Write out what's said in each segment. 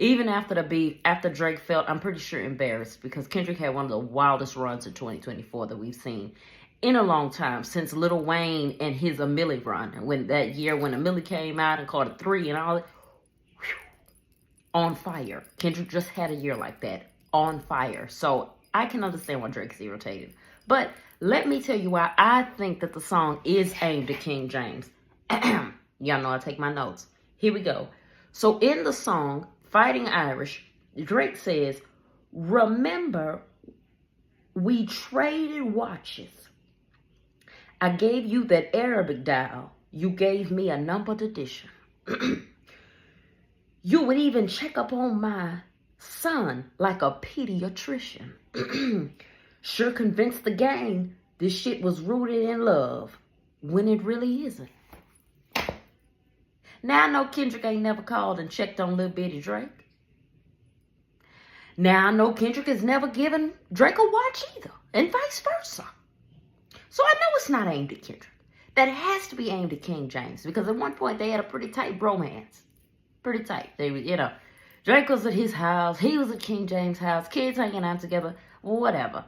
Even after the beef, after Drake felt, I'm pretty sure, embarrassed, because Kendrick had one of the wildest runs in 2024 that we've seen in a long time, since Lil Wayne and his Millie run. When that year when Millie came out and caught a 3 and all that, on fire. Kendrick just had a year like that, on fire. So I can understand why Drake's irritated. But let me tell you why I think that the song is aimed at King James. Y'all know I take my notes. Here we go. So in the song, Fighting Irish, Drake says, remember, we traded watches. I gave you that Arabic dial. You gave me a numbered edition. You would even check up on my son like a pediatrician. Sure convinced the gang this shit was rooted in love when it really isn't. Now I know Kendrick ain't never called and checked on Lil Bitty Drake. Now I know Kendrick has never given Drake a watch either, and vice versa. So I know it's not aimed at Kendrick. That it has to be aimed at King James, because at one point they had a pretty tight bromance. Pretty tight. They were, Drake was at his house. He was at King James' house. Kids hanging out together. Whatever.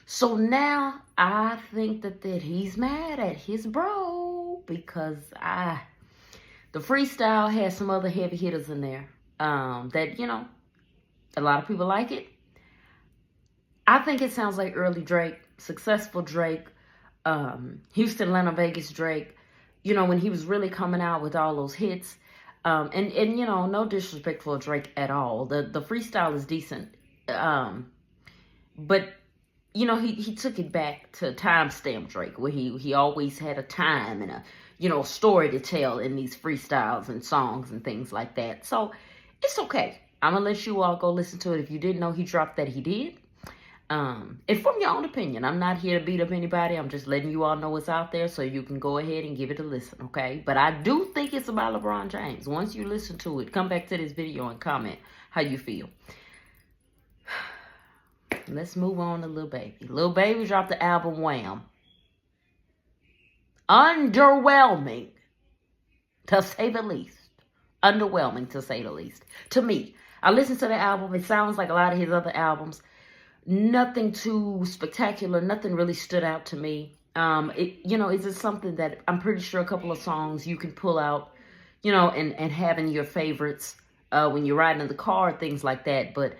So now I think that he's mad at his bro, because the freestyle has some other heavy hitters in there that, a lot of people like it. I think it sounds like early Drake, successful Drake, Houston, Atlanta, Vegas Drake, when he was really coming out with all those hits. And no disrespect for Drake at all. The freestyle is decent. But, he took it back to timestamp Drake, where he always had a time and a story to tell in these freestyles and songs and things like that. So it's okay. I'm going to let you all go listen to it. If you didn't know he dropped that, he did. And from your own opinion, I'm not here to beat up anybody. I'm just letting you all know what's out there so you can go ahead and give it a listen, okay? But I do think it's about LeBron James. Once you listen to it, come back to this video and comment how you feel. Let's move on to Lil Baby. Lil Baby dropped the album Wham. Underwhelming, to say the least. Underwhelming, to say the least. To me, I listened to the album. It sounds like a lot of his other albums. Nothing too spectacular. Nothing really stood out to me. It's just something that I'm pretty sure a couple of songs you can pull out, and have in your favorites when you're riding in the car, things like that. But